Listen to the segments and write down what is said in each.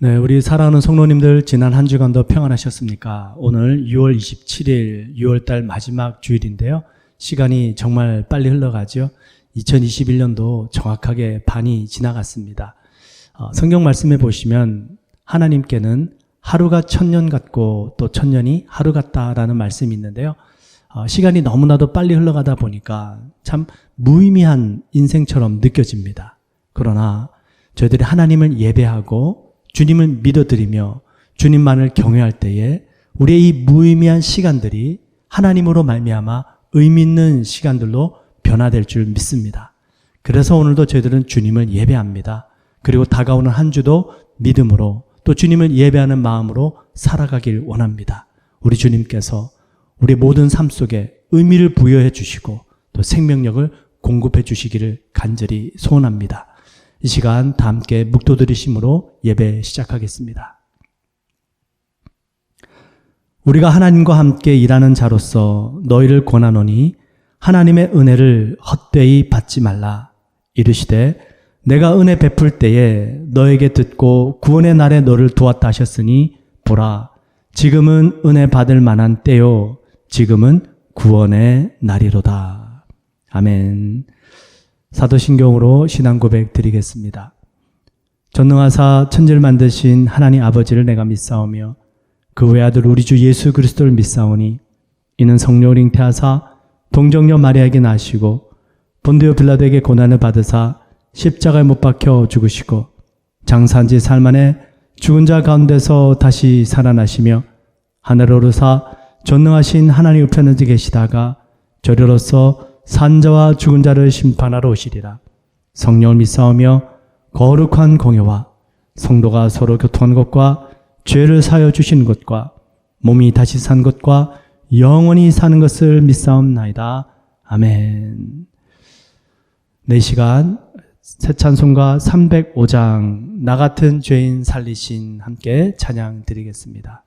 네, 우리 사랑하는 성도님들 지난 한 주간도 평안하셨습니까? 오늘 6월 27일 6월달 마지막 주일인데요. 시간이 정말 빨리 흘러가죠. 2021년도 정확하게 반이 지나갔습니다. 성경 말씀에 보시면 하나님께는 하루가 1000년 같고 또 1000년이 하루 같다라는 말씀이 있는데요. 시간이 너무나도 빨리 흘러가다 보니까 참 무의미한 인생처럼 느껴집니다. 그러나 저희들이 하나님을 예배하고 주님을 믿어드리며 주님만을 경외할 때에 우리의 이 무의미한 시간들이 하나님으로 말미암아 의미 있는 시간들로 변화될 줄 믿습니다. 그래서 오늘도 저희들은 주님을 예배합니다. 그리고 다가오는 한 주도 믿음으로 또 주님을 예배하는 마음으로 살아가길 원합니다. 우리 주님께서 우리 모든 삶 속에 의미를 부여해 주시고 또 생명력을 공급해 주시기를 간절히 소원합니다. 이 시간 다 함께 묵도드리심으로 예배 시작하겠습니다. 우리가 하나님과 함께 일하는 자로서 너희를 권하노니 하나님의 은혜를 헛되이 받지 말라. 이르시되 내가 은혜 베풀 때에 너에게 듣고 구원의 날에 너를 도왔다 하셨으니 보라, 지금은 은혜 받을 만한 때요, 지금은 구원의 날이로다. 아멘. 사도신경으로 신앙 고백 드리겠습니다. 전능하사 천지를 만드신 하나님 아버지를 내가 믿사오며 그 외아들 우리 주 예수 그리스도를 믿사오니 이는 성령을 잉태하사 동정녀 마리아에게 나시고 본디오 빌라도에게 고난을 받으사 십자가에 못 박혀 죽으시고 장사한 지 사흘 만에 죽은 자 가운데서 다시 살아나시며 하늘에 오르사 전능하신 하나님 우편에 계시다가 저리로서 산자와 죽은 자를 심판하러 오시리라. 성령을 믿사오며 거룩한 공예와 성도가 서로 교통하는 것과 죄를 사하여 주시는 것과 몸이 다시 산 것과 영원히 사는 것을 믿사옵나이다. 아멘. 4시간 새 찬송가 305장 나 같은 죄인 살리신 함께 찬양 드리겠습니다.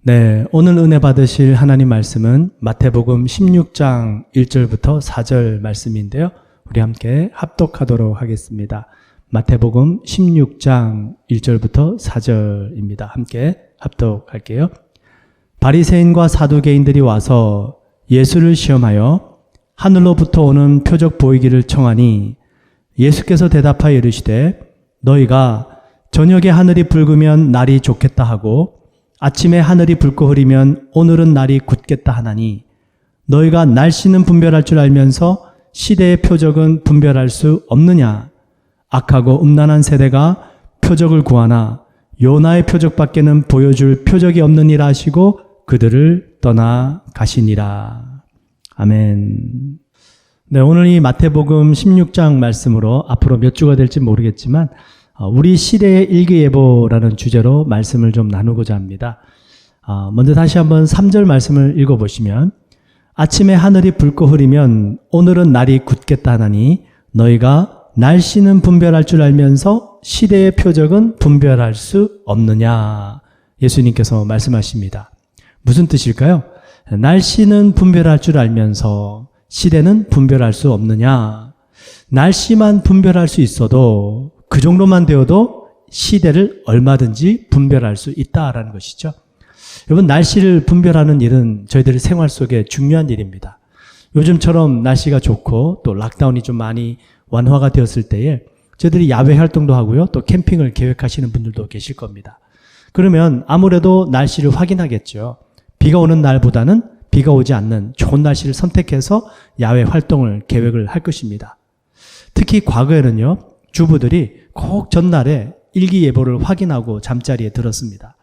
네, 오늘 은혜 받으실 하나님 말씀은 마태복음 16장 1절부터 4절 말씀인데요. 우리 함께 합독하도록 하겠습니다. 마태복음 16장 1절부터 4절입니다. 함께 합독할게요. 바리새인과 사두개인들이 와서 예수를 시험하여 하늘로부터 오는 표적 보이기를 청하니 예수께서 대답하여 이르시되 너희가 저녁에 하늘이 붉으면 날이 좋겠다 하고 아침에 하늘이 붉고 흐리면 오늘은 날이 굳겠다 하나니 너희가 날씨는 분별할 줄 알면서 시대의 표적은 분별할 수 없느냐? 악하고 음란한 세대가 표적을 구하나 요나의 표적밖에는 보여줄 표적이 없느니라 하시고 그들을 떠나 가시니라. 아멘. 네, 오늘 이 마태복음 16장 말씀으로 앞으로 몇 주가 될지 모르겠지만 우리 시대의 일기예보라는 주제로 말씀을 좀 나누고자 합니다. 먼저 다시 한번 3절 말씀을 읽어보시면 아침에 하늘이 붉고 흐리면 오늘은 날이 굳겠다 하나니 너희가 날씨는 분별할 줄 알면서 시대의 표적은 분별할 수 없느냐. 예수님께서 말씀하십니다. 무슨 뜻일까요? 날씨는 분별할 줄 알면서 시대는 분별할 수 없느냐. 날씨만 분별할 수 있어도 그 정도만 되어도 시대를 얼마든지 분별할 수 있다라는 것이죠. 여러분, 날씨를 분별하는 일은 저희들의 생활 속에 중요한 일입니다. 요즘처럼 날씨가 좋고 또 락다운이 좀 많이 완화가 되었을 때에 저희들이 야외 활동도 하고요. 또 캠핑을 계획하시는 분들도 계실 겁니다. 그러면 아무래도 날씨를 확인하겠죠. 비가 오는 날보다는 비가 오지 않는 좋은 날씨를 선택해서 야외 활동을 계획을 할 것입니다. 특히 과거에는요. 주부들이 꼭 전날에 일기예보를 확인하고 잠자리에 들었습니다.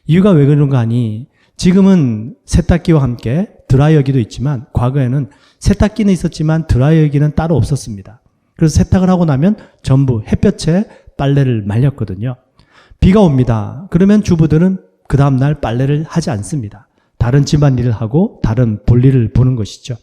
이유가 왜 그런가 하니 지금은 세탁기와 함께 드라이어기도 있지만 과거에는 세탁기는 있었지만 드라이어기는 따로 없었습니다. 그래서 세탁을 하고 나면 전부 햇볕에 빨래를 말렸거든요. 비가 옵니다. 그러면 주부들은 그 다음날 빨래를 하지 않습니다. 다른 집안일을 하고 다른 볼일을 보는 것이죠.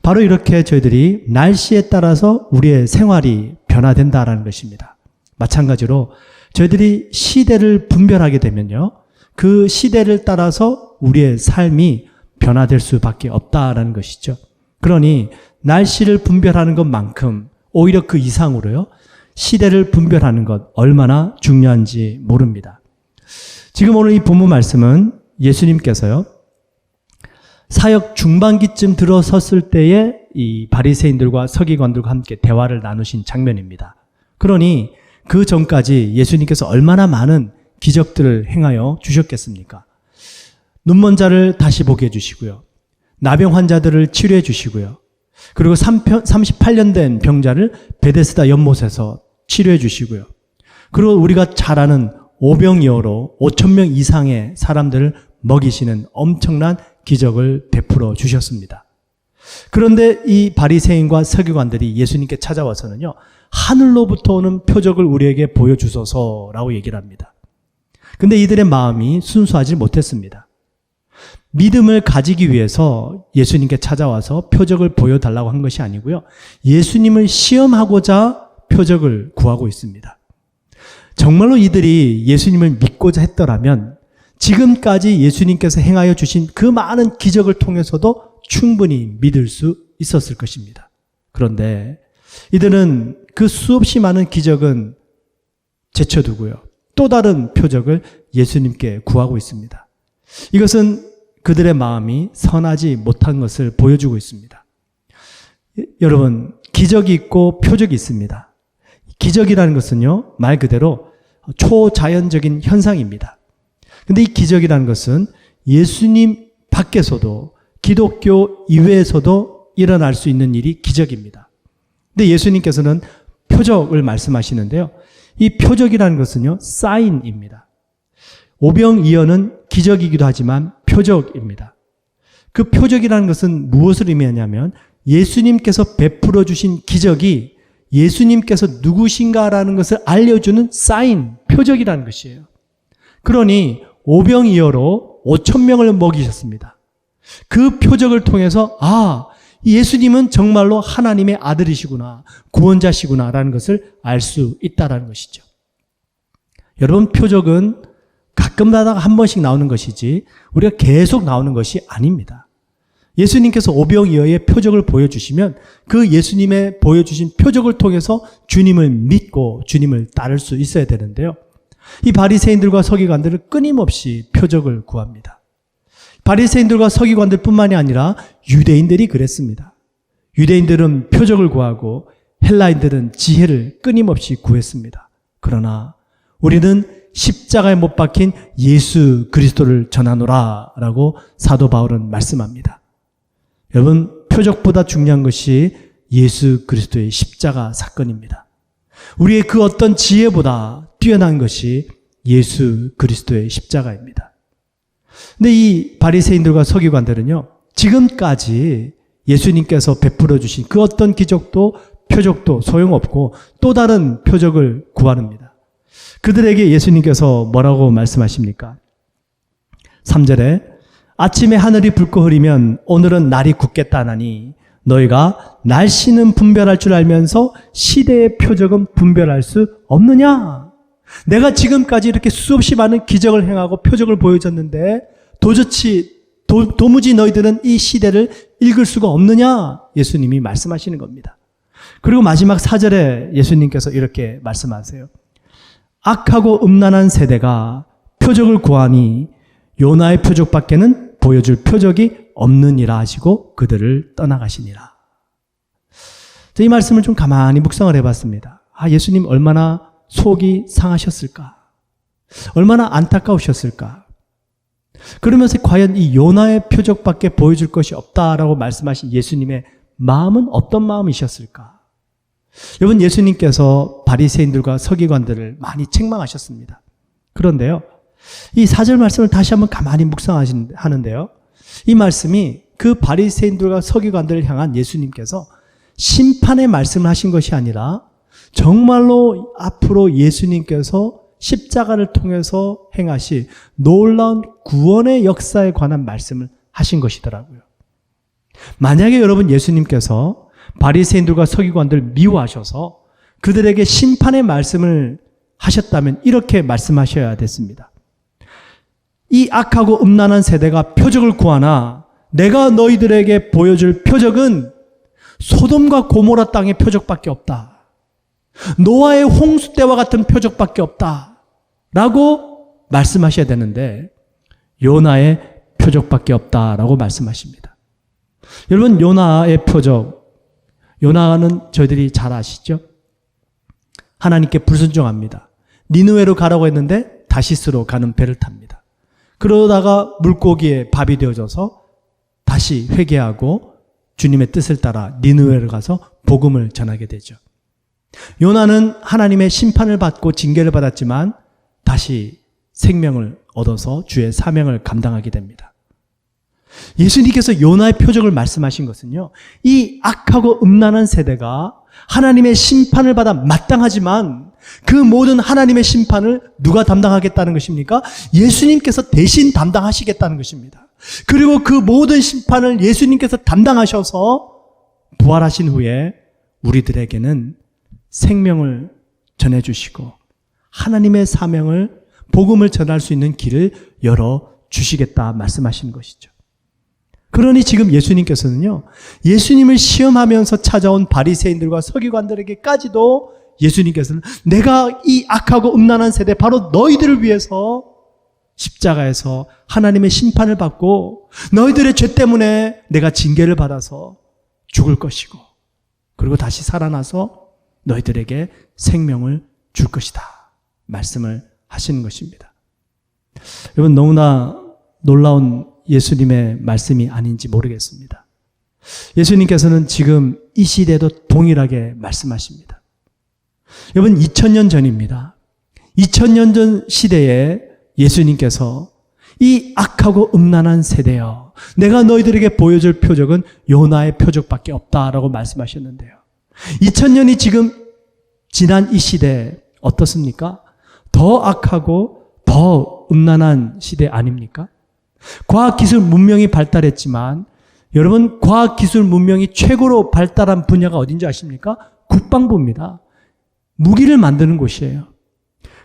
바로 이렇게 저희들이 날씨에 따라서 우리의 생활이 변화된다라는 것입니다. 마찬가지로 저희들이 시대를 분별하게 되면요. 그 시대를 따라서 우리의 삶이 변화될 수밖에 없다라는 것이죠. 그러니 날씨를 분별하는 것만큼 오히려 그 이상으로요. 시대를 분별하는 것 얼마나 중요한지 모릅니다. 지금 오늘 이 본문 말씀은 예수님께서요. 사역 중반기쯤 들어섰을 때에 이 바리새인들과 서기관들과 함께 대화를 나누신 장면입니다. 그러니 그 전까지 예수님께서 얼마나 많은 기적들을 행하여 주셨겠습니까? 눈먼 자를 다시 보게 해주시고요. 나병 환자들을 치료해 주시고요. 그리고 38년 된 병자를 베데스다 연못에서 치료해 주시고요. 그리고 우리가 잘 아는 오병이어로 5,000명 이상의 사람들을 먹이시는 엄청난 기적을 베풀어 주셨습니다. 그런데 이 바리새인과 서기관들이 예수님께 찾아와서는요. 하늘로부터 오는 표적을 우리에게 보여주소서라고 얘기를 합니다. 근데 이들의 마음이 순수하지 못했습니다. 믿음을 가지기 위해서 예수님께 찾아와서 표적을 보여달라고 한 것이 아니고요. 예수님을 시험하고자 표적을 구하고 있습니다. 정말로 이들이 예수님을 믿고자 했더라면 지금까지 예수님께서 행하여 주신 그 많은 기적을 통해서도 충분히 믿을 수 있었을 것입니다. 그런데 이들은 그 수없이 많은 기적은 제쳐두고요. 또 다른 표적을 예수님께 구하고 있습니다. 이것은 그들의 마음이 선하지 못한 것을 보여주고 있습니다. 여러분, 기적이 있고 표적이 있습니다. 기적이라는 것은요, 말 그대로 초자연적인 현상입니다. 근데 이 기적이라는 것은 예수님 밖에서도 기독교 이외에서도 일어날 수 있는 일이 기적입니다. 근데 예수님께서는 표적을 말씀하시는데요. 이 표적이라는 것은요, 사인입니다. 오병이어는 기적이기도 하지만 표적입니다. 그 표적이라는 것은 무엇을 의미하냐면 예수님께서 베풀어 주신 기적이 예수님께서 누구신가라는 것을 알려주는 사인, 표적이라는 것이에요. 그러니 오병이어로 5,000명을 먹이셨습니다. 그 표적을 통해서 예수님은 정말로 하나님의 아들이시구나, 구원자시구나라는 것을 알 수 있다라는 것이죠. 여러분, 표적은 가끔가다 한 번씩 나오는 것이지 우리가 계속 나오는 것이 아닙니다. 예수님께서 오병이어의 표적을 보여주시면 그 예수님의 보여주신 표적을 통해서 주님을 믿고 주님을 따를 수 있어야 되는데요. 이 바리새인들과 서기관들은 끊임없이 표적을 구합니다. 바리새인들과 서기관들 뿐만이 아니라 유대인들이 그랬습니다. 유대인들은 표적을 구하고 헬라인들은 지혜를 끊임없이 구했습니다. 그러나 우리는 십자가에 못 박힌 예수 그리스도를 전하노라 라고 사도 바울은 말씀합니다. 여러분, 표적보다 중요한 것이 예수 그리스도의 십자가 사건입니다. 우리의 그 어떤 지혜보다 뛰어난 것이 예수 그리스도의 십자가입니다. 근데 이 바리새인들과 서기관들은요, 지금까지 예수님께서 베풀어 주신 그 어떤 기적도 표적도 소용없고 또 다른 표적을 구합니다. 그들에게 예수님께서 뭐라고 말씀하십니까? 3절에 아침에 하늘이 붉고 흐리면 오늘은 날이 굳겠다 하나니 너희가 날씨는 분별할 줄 알면서 시대의 표적은 분별할 수 없느냐? 내가 지금까지 이렇게 수없이 많은 기적을 행하고 표적을 보여줬는데 도무지 너희들은 이 시대를 읽을 수가 없느냐? 예수님이 말씀하시는 겁니다. 그리고 마지막 4절에 예수님께서 이렇게 말씀하세요. 악하고 음란한 세대가 표적을 구하니 요나의 표적밖에는 보여줄 표적이 없느니라 하시고 그들을 떠나가시니라. 이 말씀을 좀 가만히 묵상을 해봤습니다. 예수님 얼마나 속이 상하셨을까? 얼마나 안타까우셨을까? 그러면서 과연 이 요나의 표적밖에 보여줄 것이 없다라고 말씀하신 예수님의 마음은 어떤 마음이셨을까? 여러분, 예수님께서 바리새인들과 서기관들을 많이 책망하셨습니다. 그런데요, 이 4절 말씀을 다시 한번 가만히 묵상하는데요, 이 말씀이 그 바리새인들과 서기관들을 향한 예수님께서 심판의 말씀을 하신 것이 아니라 정말로 앞으로 예수님께서 십자가를 통해서 행하실 놀라운 구원의 역사에 관한 말씀을 하신 것이더라고요. 만약에 여러분 예수님께서 바리새인들과 서기관들을 미워하셔서 그들에게 심판의 말씀을 하셨다면 이렇게 말씀하셔야 됐습니다. 이 악하고 음란한 세대가 표적을 구하나 내가 너희들에게 보여줄 표적은 소돔과 고모라 땅의 표적밖에 없다. 노아의 홍수 때와 같은 표적밖에 없다. 라고 말씀하셔야 되는데 요나의 표적밖에 없다라고 말씀하십니다. 여러분, 요나의 표적, 요나는 저희들이 잘 아시죠? 하나님께 불순종합니다. 니느웨로 가라고 했는데 다시스로 가는 배를 탑니다. 그러다가 물고기에 밥이 되어져서 다시 회개하고 주님의 뜻을 따라 니느웨로 가서 복음을 전하게 되죠. 요나는 하나님의 심판을 받고 징계를 받았지만 다시 생명을 얻어서 주의 사명을 감당하게 됩니다. 예수님께서 요나의 표적을 말씀하신 것은요, 이 악하고 음란한 세대가 하나님의 심판을 받아 마땅하지만 그 모든 하나님의 심판을 누가 담당하겠다는 것입니까? 예수님께서 대신 담당하시겠다는 것입니다. 그리고 그 모든 심판을 예수님께서 담당하셔서 부활하신 후에 우리들에게는 생명을 전해주시고 하나님의 사명을, 복음을 전할 수 있는 길을 열어주시겠다 말씀하시는 것이죠. 그러니 지금 예수님께서는요, 예수님을 시험하면서 찾아온 바리새인들과 서기관들에게까지도 예수님께서는 내가 이 악하고 음란한 세대 바로 너희들을 위해서 십자가에서 하나님의 심판을 받고 너희들의 죄 때문에 내가 징계를 받아서 죽을 것이고 그리고 다시 살아나서 너희들에게 생명을 줄 것이다 말씀을 하시는 것입니다. 여러분, 너무나 놀라운 예수님의 말씀이 아닌지 모르겠습니다. 예수님께서는 지금 이 시대에도 동일하게 말씀하십니다. 여러분, 2000년 전입니다. 2000년 전 시대에 예수님께서 이 악하고 음란한 세대여, 내가 너희들에게 보여줄 표적은 요나의 표적밖에 없다라고 말씀하셨는데요. 2000년이 지금 지난 이 시대 어떻습니까? 더 악하고 더 음란한 시대 아닙니까? 과학기술 문명이 발달했지만 여러분, 과학기술 문명이 최고로 발달한 분야가 어딘지 아십니까? 국방부입니다. 무기를 만드는 곳이에요.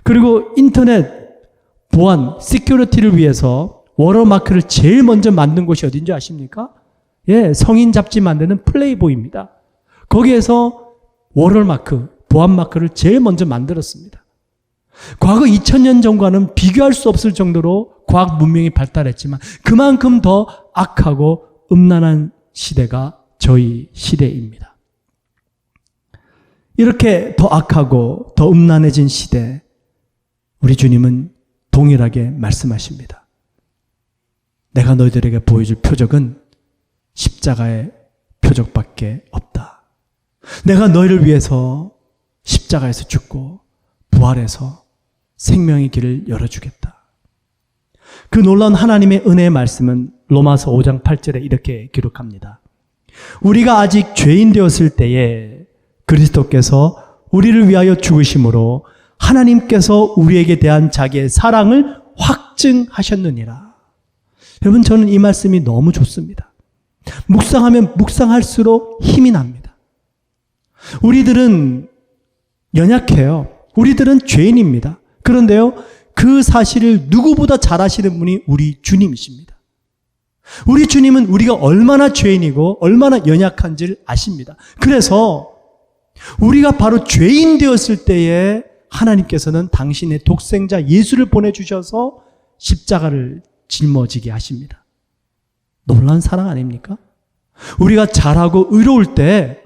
그리고 인터넷, 보안, 시큐리티를 위해서 워터마크를 제일 먼저 만든 곳이 어딘지 아십니까? 예, 성인 잡지 만드는 플레이보이입니다. 거기에서 워터마크, 보안마크를 제일 먼저 만들었습니다. 과거 2000년 전과는 비교할 수 없을 정도로 과학 문명이 발달했지만 그만큼 더 악하고 음란한 시대가 저희 시대입니다. 이렇게 더 악하고 더 음란해진 시대, 우리 주님은 동일하게 말씀하십니다. 내가 너희들에게 보여줄 표적은 십자가의 표적밖에 없다. 내가 너희를 위해서 십자가에서 죽고 부활해서 생명의 길을 열어주겠다. 그 놀라운 하나님의 은혜의 말씀은 로마서 5장 8절에 이렇게 기록합니다. 우리가 아직 죄인 되었을 때에 그리스도께서 우리를 위하여 죽으심으로 하나님께서 우리에게 대한 자기의 사랑을 확증하셨느니라. 여러분, 저는 이 말씀이 너무 좋습니다. 묵상하면 묵상할수록 힘이 납니다. 우리들은 연약해요. 우리들은 죄인입니다. 그런데요, 그 사실을 누구보다 잘 아시는 분이 우리 주님이십니다. 우리 주님은 우리가 얼마나 죄인이고 얼마나 연약한지를 아십니다. 그래서 우리가 바로 죄인 되었을 때에 하나님께서는 당신의 독생자 예수를 보내주셔서 십자가를 짊어지게 하십니다. 놀라운 사랑 아닙니까? 우리가 잘하고 의로울 때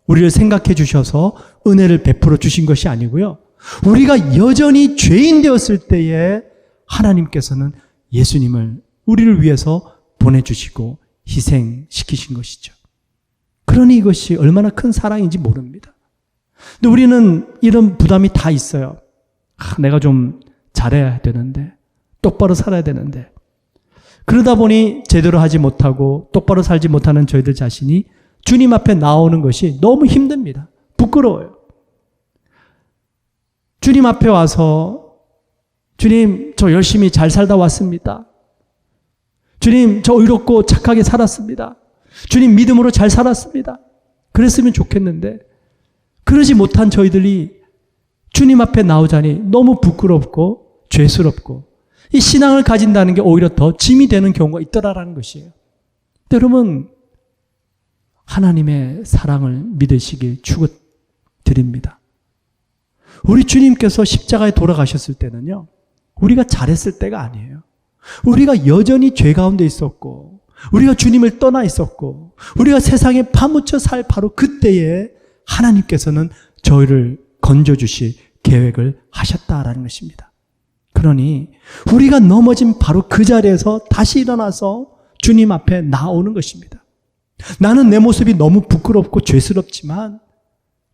우리를 생각해 주셔서 은혜를 베풀어 주신 것이 아니고요. 우리가 여전히 죄인 되었을 때에 하나님께서는 예수님을 우리를 위해서 보내주시고 희생시키신 것이죠. 그러니 이것이 얼마나 큰 사랑인지 모릅니다. 근데 우리는 이런 부담이 다 있어요. 내가 좀 잘해야 되는데, 똑바로 살아야 되는데. 그러다 보니 제대로 하지 못하고 똑바로 살지 못하는 저희들 자신이 주님 앞에 나오는 것이 너무 힘듭니다. 부끄러워요. 주님 앞에 와서 주님, 저 열심히 잘 살다 왔습니다. 주님, 저 의롭고 착하게 살았습니다. 주님, 믿음으로 잘 살았습니다. 그랬으면 좋겠는데 그러지 못한 저희들이 주님 앞에 나오자니 너무 부끄럽고 죄스럽고 이 신앙을 가진다는 게 오히려 더 짐이 되는 경우가 있더라라는 것이에요. 여러분, 하나님의 사랑을 믿으시길 축원드립니다. 우리 주님께서 십자가에 돌아가셨을 때는요, 우리가 잘했을 때가 아니에요. 우리가 여전히 죄 가운데 있었고, 우리가 주님을 떠나 있었고, 우리가 세상에 파묻혀 살 바로 그때에 하나님께서는 저희를 건져주실 계획을 하셨다라는 것입니다. 그러니 우리가 넘어진 바로 그 자리에서 다시 일어나서 주님 앞에 나오는 것입니다. 나는 내 모습이 너무 부끄럽고 죄스럽지만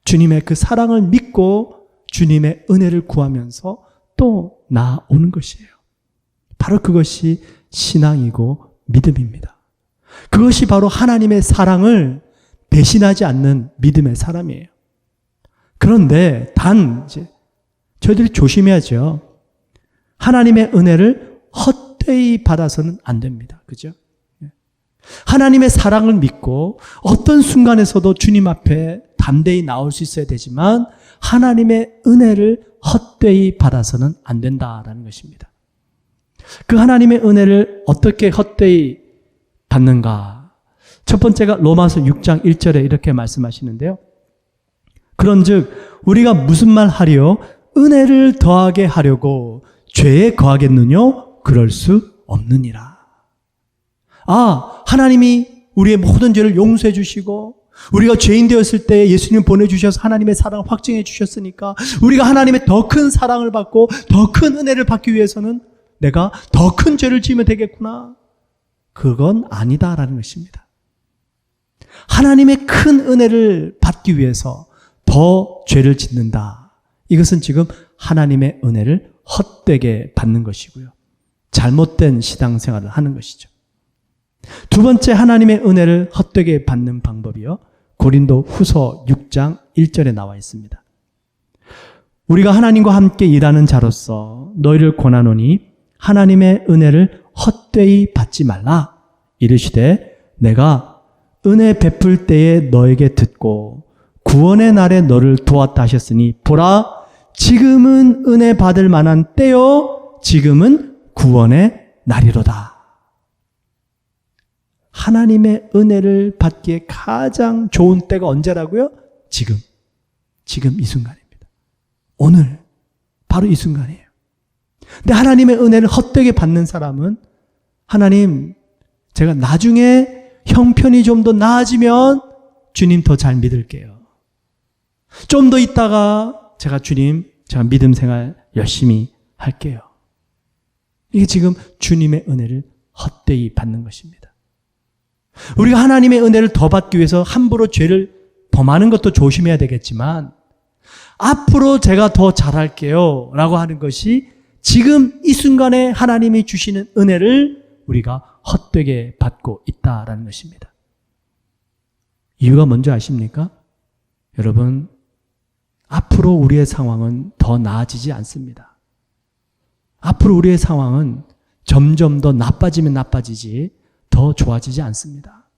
주님의 그 사랑을 믿고 주님의 은혜를 구하면서 또 나오는 것이에요. 바로 그것이 신앙이고 믿음입니다. 그것이 바로 하나님의 사랑을 배신하지 않는 믿음의 사람이에요. 그런데 단 이제 저희들이 조심해야죠. 하나님의 은혜를 헛되이 받아서는 안 됩니다. 그죠? 하나님의 사랑을 믿고 어떤 순간에서도 주님 앞에 담대히 나올 수 있어야 되지만 하나님의 은혜를 헛되이 받아서는 안 된다라는 것입니다. 그 하나님의 은혜를 어떻게 헛되이 받는가? 첫 번째가 로마서 6장 1절에 이렇게 말씀하시는데요. 그런즉 우리가 무슨 말 하리요? 은혜를 더하게 하려고 죄에 거하겠느뇨? 그럴 수 없느니라. 하나님이 우리의 모든 죄를 용서해 주시고 우리가 죄인 되었을 때 예수님 보내주셔서 하나님의 사랑을 확증해 주셨으니까 우리가 하나님의 더 큰 사랑을 받고 더 큰 은혜를 받기 위해서는 내가 더 큰 죄를 지으면 되겠구나. 그건 아니다라는 것입니다. 하나님의 큰 은혜를 받기 위해서 더 죄를 짓는다. 이것은 지금 하나님의 은혜를 헛되게 받는 것이고요. 잘못된 신앙생활을 하는 것이죠. 두 번째 하나님의 은혜를 헛되게 받는 방법이요. 고린도 후서 6장 1절에 나와 있습니다. 우리가 하나님과 함께 일하는 자로서 너희를 권하노니 하나님의 은혜를 헛되이 받지 말라. 이르시되 내가 은혜 베풀 때에 너에게 듣고 구원의 날에 너를 도왔다 하셨으니 보라 지금은 은혜 받을 만한 때요 지금은 구원의 날이로다. 하나님의 은혜를 받기에 가장 좋은 때가 언제라고요? 지금 이 순간입니다. 오늘 바로 이 순간이에요. 근데 하나님의 은혜를 헛되게 받는 사람은 하나님, 제가 나중에 형편이 좀 더 나아지면 주님 더 잘 믿을게요. 좀 더 있다가 제가 믿음 생활 열심히 할게요. 이게 지금 주님의 은혜를 헛되이 받는 것입니다. 우리가 하나님의 은혜를 더 받기 위해서 함부로 죄를 범하는 것도 조심해야 되겠지만 앞으로 제가 더 잘할게요 라고 하는 것이 지금 이 순간에 하나님이 주시는 은혜를 우리가 헛되게 받고 있다라는 것입니다. 이유가 뭔지 아십니까? 여러분, 앞으로 우리의 상황은 더 나아지지 않습니다. 앞으로 우리의 상황은 점점 더 나빠지면 나빠지지 더 좋아지지 않습니다.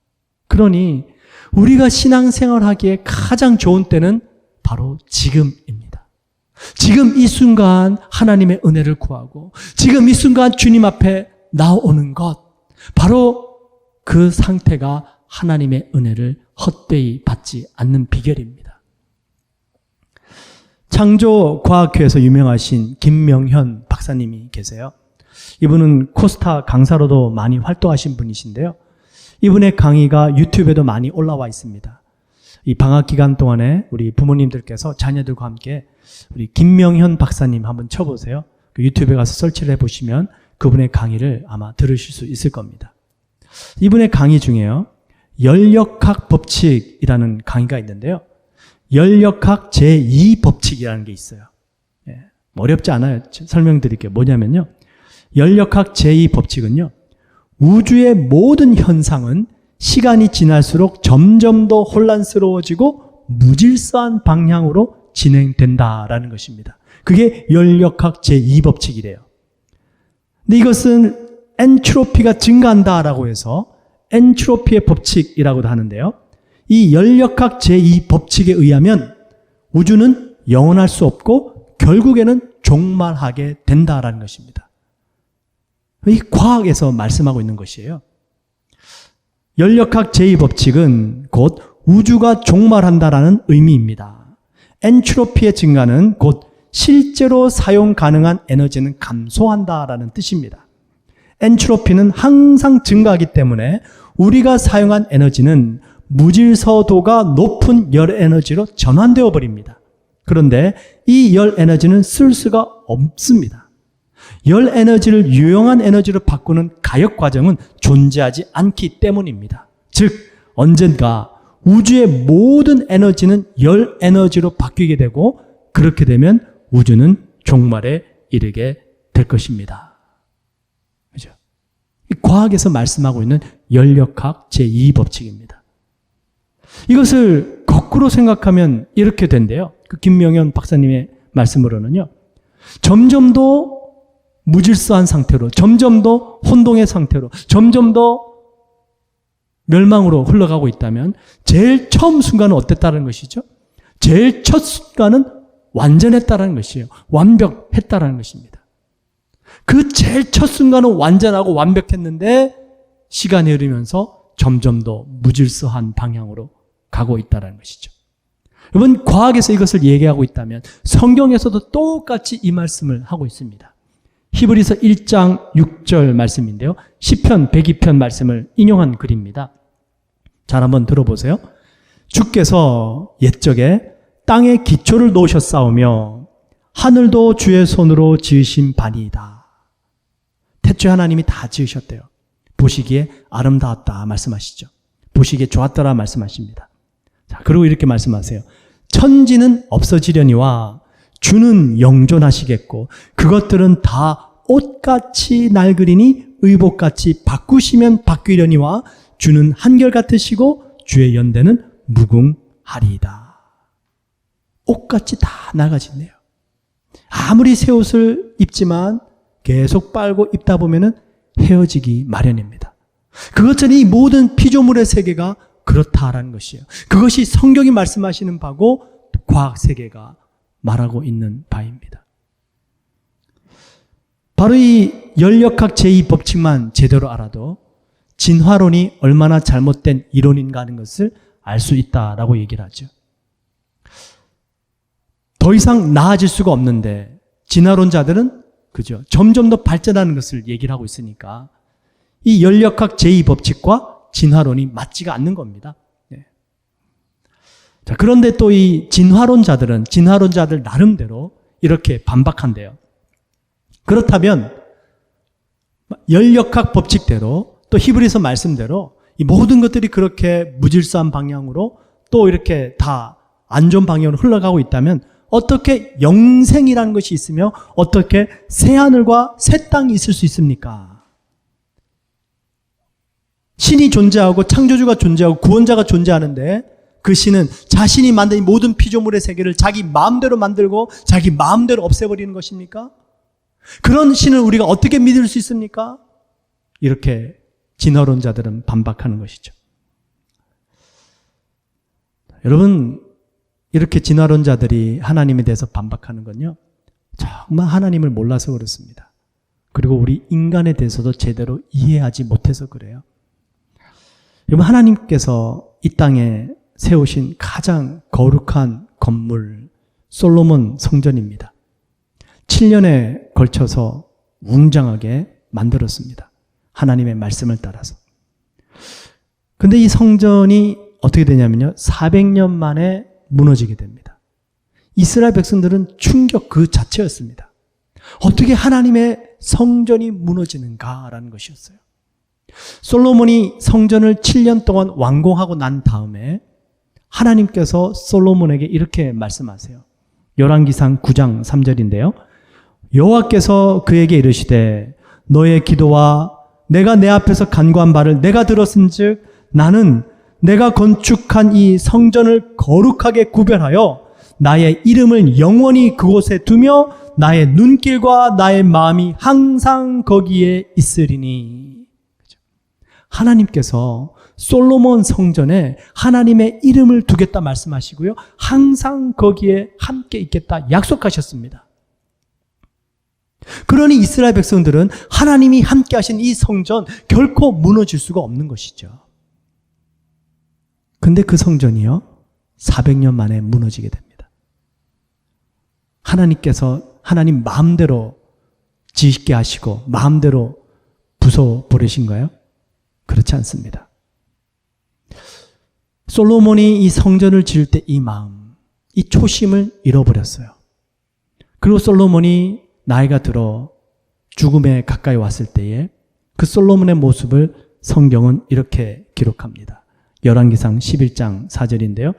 그러니 우리가 신앙생활하기에 가장 좋은 때는 바로 지금입니다. 지금 이 순간 하나님의 은혜를 구하고 지금 이 순간 주님 앞에 나오는 것, 바로 그 상태가 하나님의 은혜를 헛되이 받지 않는 비결입니다. 창조과학회에서 유명하신 김명현 박사님이 계세요. 이분은 코스타 강사로도 많이 활동하신 분이신데요. 이분의 강의가 유튜브에도 많이 올라와 있습니다. 이 방학 기간 동안에 우리 부모님들께서 자녀들과 함께 우리 김명현 박사님 한번 쳐보세요. 그 유튜브에 가서 설치를 해보시면 그분의 강의를 아마 들으실 수 있을 겁니다. 이분의 강의 중에요, 열역학 법칙이라는 강의가 있는데요. 열역학 제2법칙이라는 게 있어요. 어렵지 않아요. 설명드릴게요. 뭐냐면요, 열역학 제2법칙은요, 우주의 모든 현상은 시간이 지날수록 점점 더 혼란스러워지고 무질서한 방향으로 진행된다라는 것입니다. 그게 열역학 제2법칙이래요. 근데 이것은 엔트로피가 증가한다라고 해서 엔트로피의 법칙이라고도 하는데요. 이 열역학 제2법칙에 의하면 우주는 영원할 수 없고 결국에는 종말하게 된다라는 것입니다. 이 과학에서 말씀하고 있는 것이에요. 열역학 제2법칙은 곧 우주가 종말한다라는 의미입니다. 엔트로피의 증가는 곧 실제로 사용 가능한 에너지는 감소한다라는 뜻입니다. 엔트로피는 항상 증가하기 때문에 우리가 사용한 에너지는 무질서도가 높은 열 에너지로 전환되어 버립니다. 그런데 이 열 에너지는 쓸 수가 없습니다. 열 에너지를 유용한 에너지로 바꾸는 가역 과정은 존재하지 않기 때문입니다. 즉, 언젠가 우주의 모든 에너지는 열 에너지로 바뀌게 되고 그렇게 되면 우주는 종말에 이르게 될 것입니다. 그죠? 과학에서 말씀하고 있는 열역학 제2법칙입니다. 이것을 거꾸로 생각하면 이렇게 된대요. 그 김명현 박사님의 말씀으로는요, 점점 더 무질서한 상태로, 점점 더 혼동의 상태로, 점점 더 멸망으로 흘러가고 있다면 제일 처음 순간은 어땠다는 것이죠? 제일 첫 순간은 완전했다는 것이에요. 완벽했다는 것입니다. 그 제일 첫 순간은 완전하고 완벽했는데 시간이 흐르면서 점점 더 무질서한 방향으로 가고 있다는 것이죠. 여러분, 과학에서 이것을 얘기하고 있다면 성경에서도 똑같이 이 말씀을 하고 있습니다. 히브리서 1장 6절 말씀인데요. 시편 102편 말씀을 인용한 글입니다. 잘 한번 들어보세요. 주께서 옛적에 땅에 기초를 놓으셨사오며 하늘도 주의 손으로 지으신 바니이다. 태초에 하나님이 다 지으셨대요. 보시기에 아름다웠다 말씀하시죠. 보시기에 좋았더라 말씀하십니다. 자, 그리고 이렇게 말씀하세요. 천지는 없어지려니와 주는 영존하시겠고 그것들은 다 옷같이 낡으리니 의복같이 바꾸시면 바뀌려니와 주는 한결같으시고 주의 연대는 무궁하리이다. 옷같이 다 낡아진대요. 아무리 새 옷을 입지만 계속 빨고 입다 보면은 헤어지기 마련입니다. 그것처럼 이 모든 피조물의 세계가 그렇다라는 것이에요. 그것이 성경이 말씀하시는 바고 과학 세계가 말하고 있는 바입니다. 바로 이 연력학 제2법칙만 제대로 알아도 진화론이 얼마나 잘못된 이론인가 하는 것을 알 수 있다라고 얘기를 하죠. 더 이상 나아질 수가 없는데 진화론자들은 그죠, 점점 더 발전하는 것을 얘기를 하고 있으니까 이 연력학 제2법칙과 진화론이 맞지가 않는 겁니다. 네. 자, 그런데 또 이 진화론자들 나름대로 이렇게 반박한대요. 그렇다면 연력학 법칙대로 또 히브리서 말씀대로 이 모든 것들이 그렇게 무질서한 방향으로 또 이렇게 다 안 좋은 방향으로 흘러가고 있다면 어떻게 영생이라는 것이 있으며 어떻게 새하늘과 새 땅이 있을 수 있습니까? 신이 존재하고 창조주가 존재하고 구원자가 존재하는데 그 신은 자신이 만든 이 모든 피조물의 세계를 자기 마음대로 만들고 자기 마음대로 없애버리는 것입니까? 그런 신을 우리가 어떻게 믿을 수 있습니까? 이렇게 진화론자들은 반박하는 것이죠. 여러분, 이렇게 진화론자들이 하나님에 대해서 반박하는 건요, 정말 하나님을 몰라서 그렇습니다. 그리고 우리 인간에 대해서도 제대로 이해하지 못해서 그래요. 여러분, 하나님께서 이 땅에 세우신 가장 거룩한 건물, 솔로몬 성전입니다. 7년에 걸쳐서 웅장하게 만들었습니다. 하나님의 말씀을 따라서. 근데 이 성전이 어떻게 되냐면요, 400년 만에 무너지게 됩니다. 이스라엘 백성들은 충격 그 자체였습니다. 어떻게 하나님의 성전이 무너지는가라는 것이었어요. 솔로몬이 성전을 7년 동안 완공하고 난 다음에 하나님께서 솔로몬에게 이렇게 말씀하세요. 열왕기상 9장 3절인데요. 여호와께서 그에게 이르시되 너의 기도와 내가 내 앞에서 간구한 바를 내가 들었은즉 나는 내가 건축한 이 성전을 거룩하게 구별하여 나의 이름을 영원히 그곳에 두며 나의 눈길과 나의 마음이 항상 거기에 있으리니. 하나님께서 솔로몬 성전에 하나님의 이름을 두겠다 말씀하시고요, 항상 거기에 함께 있겠다 약속하셨습니다. 그러니 이스라엘 백성들은 하나님이 함께 하신 이 성전 결코 무너질 수가 없는 것이죠. 근데 그 성전이요, 400년 만에 무너지게 됩니다. 하나님께서 하나님 마음대로 짓게 하시고 마음대로 부숴버리신가요? 그렇지 않습니다. 솔로몬이 이 성전을 지을 때 이 마음, 이 초심을 잃어버렸어요. 그리고 솔로몬이 나이가 들어 죽음에 가까이 왔을 때에 그 솔로몬의 모습을 성경은 이렇게 기록합니다. 열왕기상 11장 4절인데요.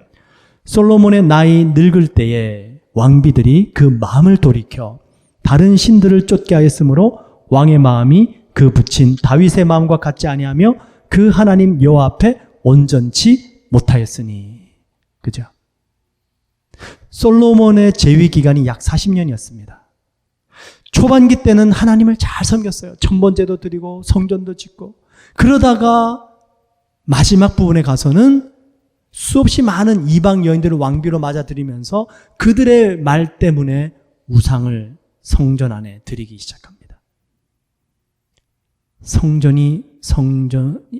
솔로몬의 나이 늙을 때에 왕비들이 그 마음을 돌이켜 다른 신들을 쫓게 하였으므로 왕의 마음이 그 붙인 다윗의 마음과 같지 아니하며 그 하나님 여호와 앞에 온전치 못하였으니. 그죠? 솔로몬의 재위 기간이 약 40년이었습니다. 초반기 때는 하나님을 잘 섬겼어요. 천번제도 드리고 성전도 짓고. 그러다가 마지막 부분에 가서는 수없이 많은 이방 여인들을 왕비로 맞아들이면서 그들의 말 때문에 우상을 성전 안에 드리기 시작합니다. 성전이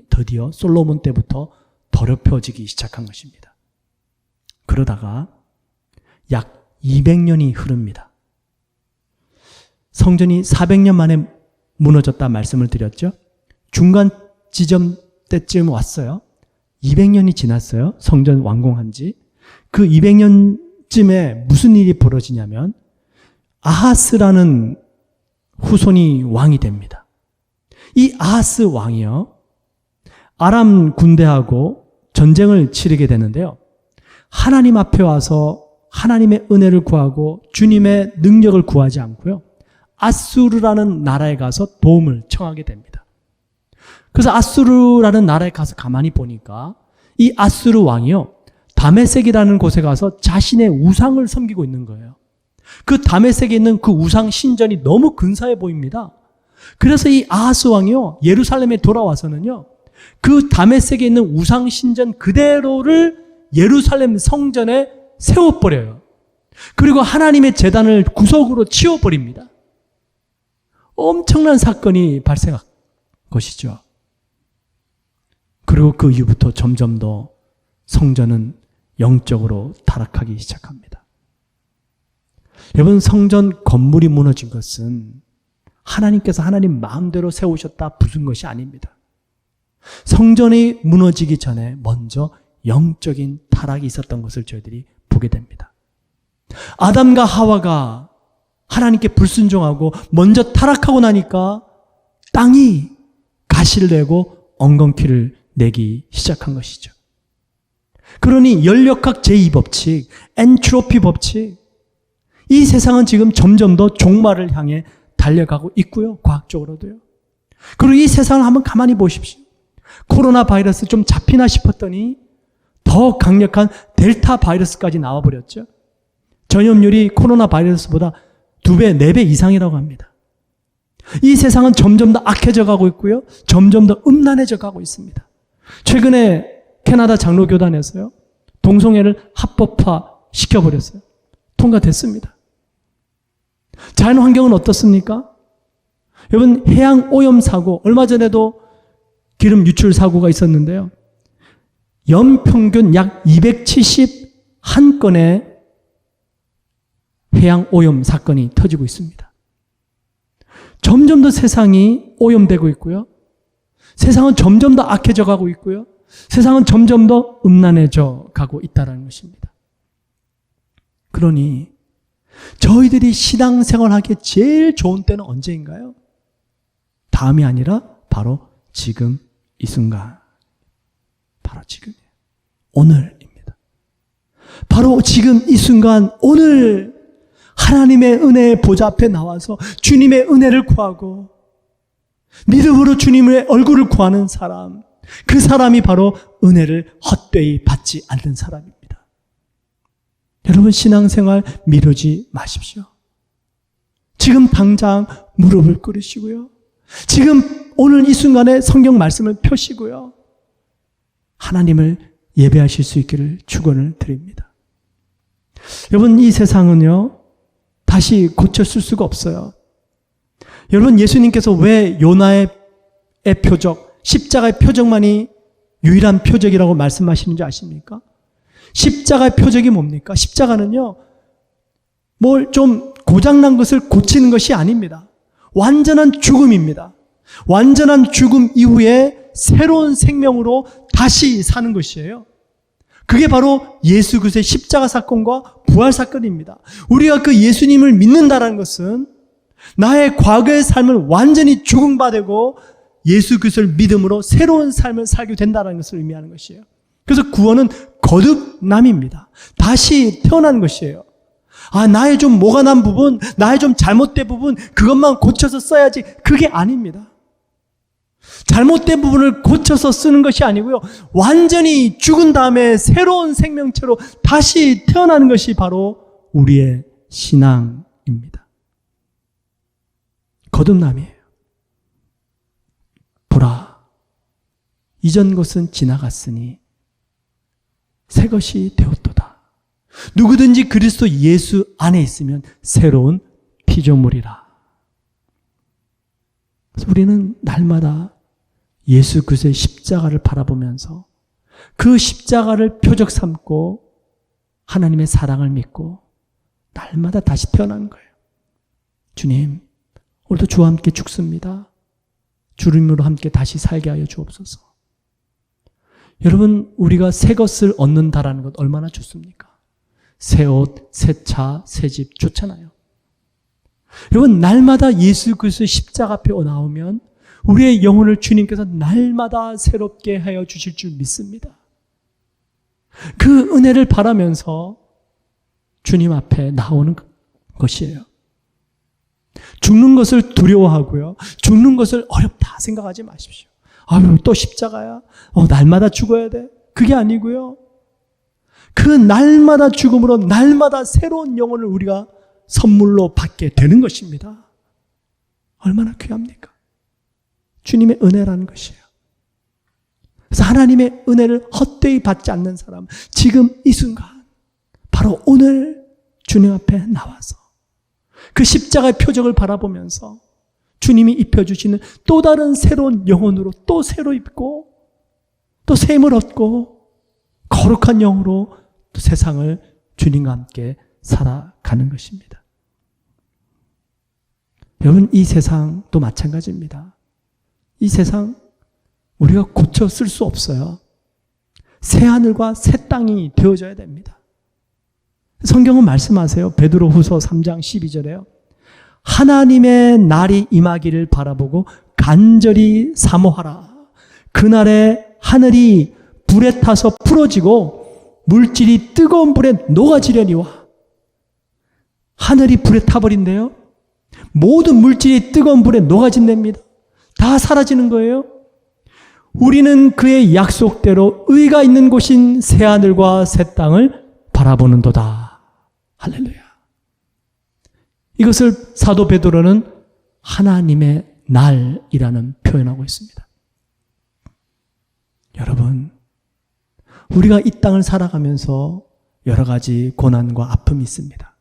드디어 솔로몬 때부터 더럽혀지기 시작한 것입니다. 그러다가 약 200년이 흐릅니다. 성전이 400년 만에 무너졌다 말씀을 드렸죠. 중간 지점 때쯤 왔어요. 200년이 지났어요. 성전 완공한 지. 그 200년쯤에 무슨 일이 벌어지냐면 아하스라는 후손이 왕이 됩니다. 이 아하스 왕이요, 아람 군대하고 전쟁을 치르게 되는데요. 하나님 앞에 와서 하나님의 은혜를 구하고 주님의 능력을 구하지 않고요, 아수르라는 나라에 가서 도움을 청하게 됩니다. 그래서 아수르라는 나라에 가서 가만히 보니까 이 아수르 왕이요, 다메섹이라는 곳에 가서 자신의 우상을 섬기고 있는 거예요. 그 다메섹에 있는 그 우상 신전이 너무 근사해 보입니다. 그래서 이 아하스 왕이요, 예루살렘에 돌아와서는요, 그 다메섹에 있는 우상 신전 그대로를 예루살렘 성전에 세워버려요. 그리고 하나님의 제단을 구석으로 치워버립니다. 엄청난 사건이 발생한 것이죠. 그리고 그 이후부터 점점 더 성전은 영적으로 타락하기 시작합니다. 여러분, 성전 건물이 무너진 것은 하나님께서 하나님 마음대로 세우셨다 부순 것이 아닙니다. 성전이 무너지기 전에 먼저 영적인 타락이 있었던 것을 저희들이 보게 됩니다. 아담과 하와가 하나님께 불순종하고 먼저 타락하고 나니까 땅이 가시를 내고 엉겅퀴를 내기 시작한 것이죠. 그러니 연력학 제2법칙, 엔트로피 법칙, 이 세상은 지금 점점 더 종말을 향해 달려가고 있고요. 과학적으로도요. 그리고 이 세상을 한번 가만히 보십시오. 코로나 바이러스 좀 잡히나 싶었더니 더 강력한 델타 바이러스까지 나와버렸죠. 전염률이 코로나 바이러스보다 2배, 4배 이상이라고 합니다. 이 세상은 점점 더 악해져 가고 있고요. 점점 더 음란해져 가고 있습니다. 최근에 캐나다 장로교단에서요, 동성애를 합법화 시켜버렸어요. 통과됐습니다. 자연환경은 어떻습니까? 여러분, 해양 오염 사고, 얼마 전에도 기름 유출 사고가 있었는데요. 연평균 약 271건의 해양 오염 사건이 터지고 있습니다. 점점 더 세상이 오염되고 있고요. 세상은 점점 더 악해져 가고 있고요. 세상은 점점 더 음란해져 가고 있다는 것입니다. 그러니 저희들이 신앙생활하기에 제일 좋은 때는 언제인가요? 다음이 아니라 바로 지금 이 순간. 바로 지금이에요. 오늘입니다. 바로 지금 이 순간, 오늘 하나님의 은혜의 보좌 앞에 나와서 주님의 은혜를 구하고 믿음으로 주님의 얼굴을 구하는 사람, 그 사람이 바로 은혜를 헛되이 받지 않는 사람입니다. 여러분, 신앙생활 미루지 마십시오. 지금 당장 무릎을 꿇으시고요. 지금 오늘 이 순간에 성경 말씀을 펴시고요. 하나님을 예배하실 수 있기를 축원을 드립니다. 여러분, 이 세상은요, 다시 고쳤을 수가 없어요. 여러분, 예수님께서 왜 요나의 표적, 십자가의 표적만이 유일한 표적이라고 말씀하시는지 아십니까? 십자가의 표적이 뭡니까? 십자가는요, 뭘 좀 고장난 것을 고치는 것이 아닙니다. 완전한 죽음입니다. 완전한 죽음 이후에 새로운 생명으로 다시 사는 것이에요. 그게 바로 예수 그리스도의 십자가 사건과 부활 사건입니다. 우리가 그 예수님을 믿는다는 것은 나의 과거의 삶을 완전히 죽음받고 예수 그리스도를 믿음으로 새로운 삶을 살게 된다는 것을 의미하는 것이에요. 그래서 구원은 거듭남입니다. 다시 태어난 것이에요. 나의 좀 뭐가 난 부분, 나의 좀 잘못된 부분, 그것만 고쳐서 써야지. 그게 아닙니다. 잘못된 부분을 고쳐서 쓰는 것이 아니고요. 완전히 죽은 다음에 새로운 생명체로 다시 태어나는 것이 바로 우리의 신앙입니다. 거듭남이에요. 보라, 이전 것은 지나갔으니 새 것이 되었도다. 누구든지 그리스도 예수 안에 있으면 새로운 피조물이라. 그래서 우리는 날마다 예수 그리스도의 십자가를 바라보면서 그 십자가를 표적 삼고 하나님의 사랑을 믿고 날마다 다시 태어나는 거예요. 주님, 오늘도 주와 함께 죽습니다. 주님으로 함께 다시 살게 하여 주옵소서. 여러분, 우리가 새 것을 얻는다라는 것 얼마나 좋습니까? 새 옷, 새 차, 새 집 좋잖아요. 여러분, 날마다 예수 그리스도의 십자가 앞에 나오면 우리의 영혼을 주님께서 날마다 새롭게 하여 주실 줄 믿습니다. 그 은혜를 바라면서 주님 앞에 나오는 것이에요. 죽는 것을 두려워하고요. 죽는 것을 어렵다 생각하지 마십시오. 아유, 또 십자가야? 날마다 죽어야 돼? 그게 아니고요. 그 날마다 죽음으로 날마다 새로운 영혼을 우리가 선물로 받게 되는 것입니다. 얼마나 귀합니까? 주님의 은혜라는 것이에요. 그래서 하나님의 은혜를 헛되이 받지 않는 사람, 지금 이 순간, 바로 오늘 주님 앞에 나와서 그 십자가의 표적을 바라보면서 주님이 입혀주시는 또 다른 새로운 영혼으로 또 새로 입고 또 샘을 얻고 거룩한 영으로 또 세상을 주님과 함께 살아가는 것입니다. 여러분, 이 세상도 마찬가지입니다. 이 세상 우리가 고쳐 쓸 수 없어요. 새 하늘과 새 땅이 되어져야 됩니다. 성경은 말씀하세요. 베드로후서 3장 12절에요. 하나님의 날이 임하기를 바라보고 간절히 사모하라. 그날에 하늘이 불에 타서 풀어지고 물질이 뜨거운 불에 녹아지려니와. 하늘이 불에 타버린대요. 모든 물질이 뜨거운 불에 녹아진답니다. 다 사라지는 거예요. 우리는 그의 약속대로 의가 있는 곳인 새하늘과 새 땅을 바라보는도다. 할렐루야. 이것을 사도 베드로는 하나님의 날이라는 표현하고 있습니다. 여러분, 우리가 이 땅을 살아가면서 여러 가지 고난과 아픔이 있습니다.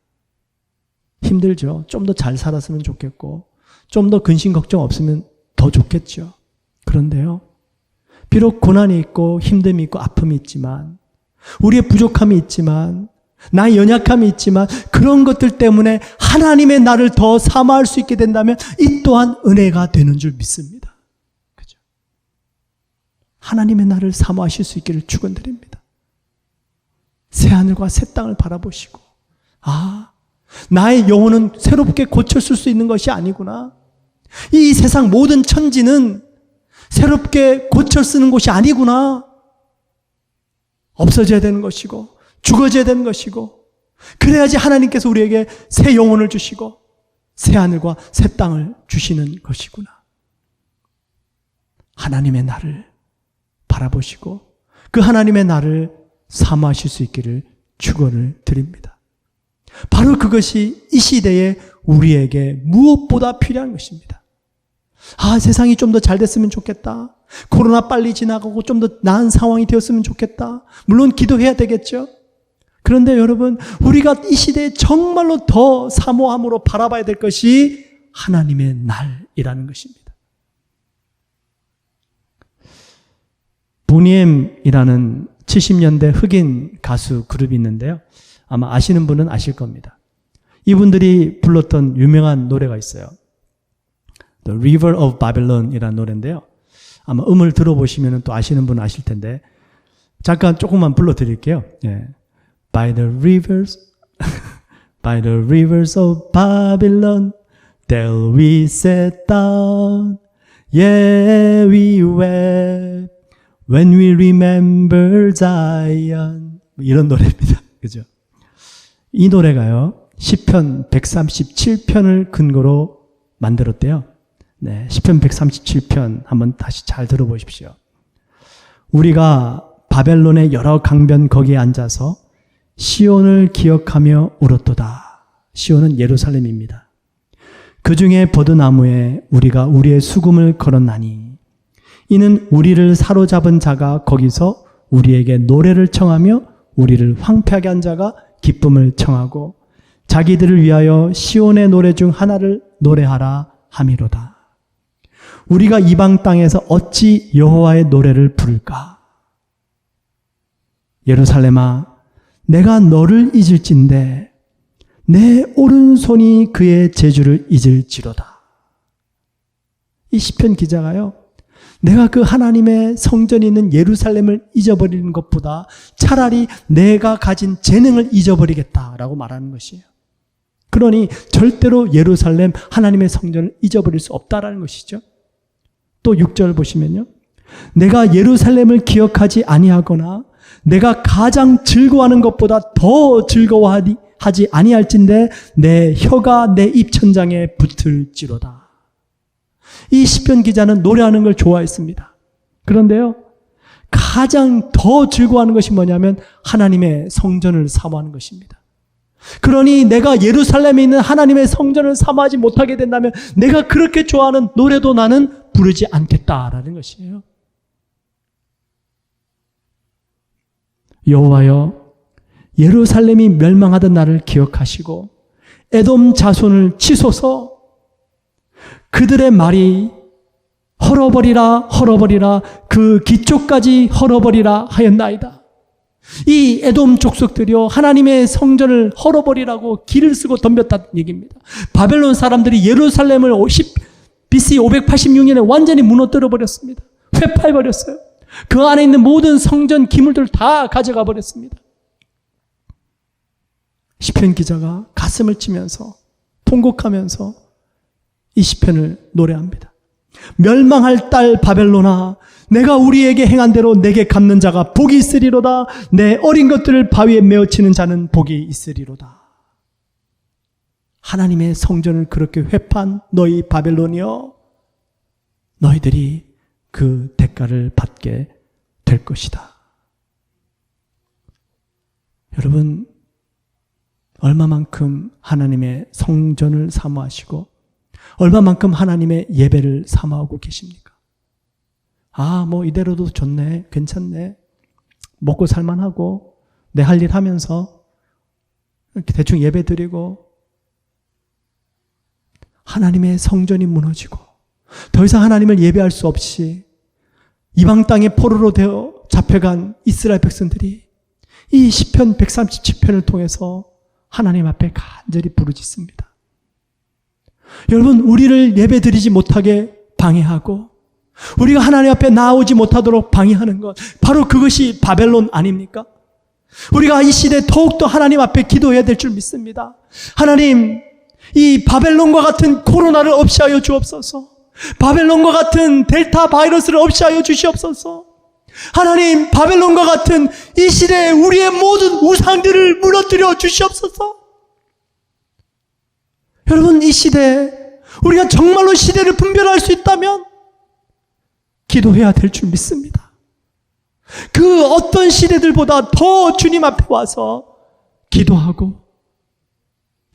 힘들죠. 좀 더 잘 살았으면 좋겠고 좀 더 근심 걱정 없으면 더 좋겠죠. 그런데요, 비록 고난이 있고 힘듦이 있고 아픔이 있지만, 우리의 부족함이 있지만, 나의 연약함이 있지만, 그런 것들 때문에 하나님의 나를 더 사모할 수 있게 된다면 이 또한 은혜가 되는 줄 믿습니다. 그죠? 하나님의 나를 사모하실 수 있기를 축원드립니다. 새하늘과 새 땅을 바라보시고, 나의 영혼은 새롭게 고쳤을 수 있는 것이 아니구나. 이 세상 모든 천지는 새롭게 고쳐 쓰는 곳이 아니구나. 없어져야 되는 것이고 죽어져야 되는 것이고, 그래야지 하나님께서 우리에게 새 영혼을 주시고 새 하늘과 새 땅을 주시는 것이구나. 하나님의 나를 바라보시고 그 하나님의 나를 사모하실 수 있기를 축원을 드립니다. 바로 그것이 이 시대에 우리에게 무엇보다 필요한 것입니다. 세상이 좀 더 잘 됐으면 좋겠다. 코로나 빨리 지나가고 좀 더 나은 상황이 되었으면 좋겠다. 물론 기도해야 되겠죠. 그런데 여러분, 우리가 이 시대에 정말로 더 사모함으로 바라봐야 될 것이 하나님의 날이라는 것입니다. 보니엠이라는 70년대 흑인 가수 그룹이 있는데요. 아마 아시는 분은 아실 겁니다. 이분들이 불렀던 유명한 노래가 있어요. The River of Babylon이라는 노래인데요. 아마 음을 들어보시면 또 아시는 분은 아실 텐데 잠깐 조금만 불러드릴게요. 예. By the rivers, by the rivers of Babylon, there we sat down. Yeah, we wept when we remember Zion. 이런 노래입니다. 그죠? 이 노래가요, 시편 137편을 근거로 만들었대요. 네, 시편 137편 한번 다시 잘 들어보십시오. 우리가 바벨론의 여러 강변 거기에 앉아서 시온을 기억하며 울었도다. 시온은 예루살렘입니다. 그 중에 버드나무에 우리가 우리의 수금을 걸었나니 이는 우리를 사로잡은 자가 거기서 우리에게 노래를 청하며 우리를 황폐하게 한 자가 기쁨을 청하고 자기들을 위하여 시온의 노래 중 하나를 노래하라 함이로다. 우리가 이방 땅에서 어찌 여호와의 노래를 부를까? 예루살렘아, 내가 너를 잊을진대 내 오른손이 그의 재주를 잊을지로다. 이 시편 기자가요, 내가 그 하나님의 성전이 있는 예루살렘을 잊어버리는 것보다 차라리 내가 가진 재능을 잊어버리겠다라고 말하는 것이에요. 그러니 절대로 예루살렘 하나님의 성전을 잊어버릴 수 없다라는 것이죠. 또 6절 보시면요, 내가 예루살렘을 기억하지 아니하거나 내가 가장 즐거워하는 것보다 더 즐거워하지 아니할진대 내 혀가 내 입천장에 붙을지로다. 이 시편 기자는 노래하는 걸 좋아했습니다. 그런데요, 가장 더 즐거워하는 것이 뭐냐면 하나님의 성전을 사모하는 것입니다. 그러니 내가 예루살렘에 있는 하나님의 성전을 사모하지 못하게 된다면 내가 그렇게 좋아하는 노래도 나는 부르지 않겠다라는 것이에요. 여호와여, 예루살렘이 멸망하던 날을 기억하시고 에돔 자손을 치소서. 그들의 말이 헐어버리라 그 기초까지 헐어버리라 하였나이다. 이 에돔 족속들이요 하나님의 성전을 헐어버리라고 길을 쓰고 덤볐다는 얘기입니다. 바벨론 사람들이 예루살렘을 BC 586년에 완전히 무너뜨려 버렸습니다. 회파해버렸어요. 그 안에 있는 모든 성전 기물들을 다 가져가 버렸습니다. 시편 기자가 가슴을 치면서 통곡하면서 이 시편을 노래합니다. 멸망할 딸 바벨론아, 내가 우리에게 행한 대로 내게 갚는 자가 복이 있으리로다. 내 어린 것들을 바위에 메어치는 자는 복이 있으리로다. 하나님의 성전을 그렇게 회파한 너희 바벨론이여, 너희들이 그 대가를 받게 될 것이다. 여러분, 얼마만큼 하나님의 성전을 사모하시고 얼마만큼 하나님의 예배를 사모하고 계십니까? 이대로도 좋네, 괜찮네, 먹고 살만하고 내 할 일 하면서 이렇게 대충 예배 드리고, 하나님의 성전이 무너지고 더 이상 하나님을 예배할 수 없이 이방 땅의 포로로 되어 잡혀간 이스라엘 백성들이 이 시편 137편을 통해서 하나님 앞에 간절히 부르짖습니다. 여러분, 우리를 예배 드리지 못하게 방해하고 우리가 하나님 앞에 나오지 못하도록 방해하는 것, 바로 그것이 바벨론 아닙니까? 우리가 이 시대에 더욱더 하나님 앞에 기도해야 될 줄 믿습니다. 하나님, 이 바벨론과 같은 코로나를 없이하여 주옵소서. 바벨론과 같은 델타 바이러스를 없이하여 주시옵소서. 하나님, 바벨론과 같은 이 시대에 우리의 모든 우상들을 무너뜨려 주시옵소서. 여러분, 이 시대에 우리가 정말로 시대를 분별할 수 있다면 기도해야 될 줄 믿습니다. 그 어떤 시대들보다 더 주님 앞에 와서 기도하고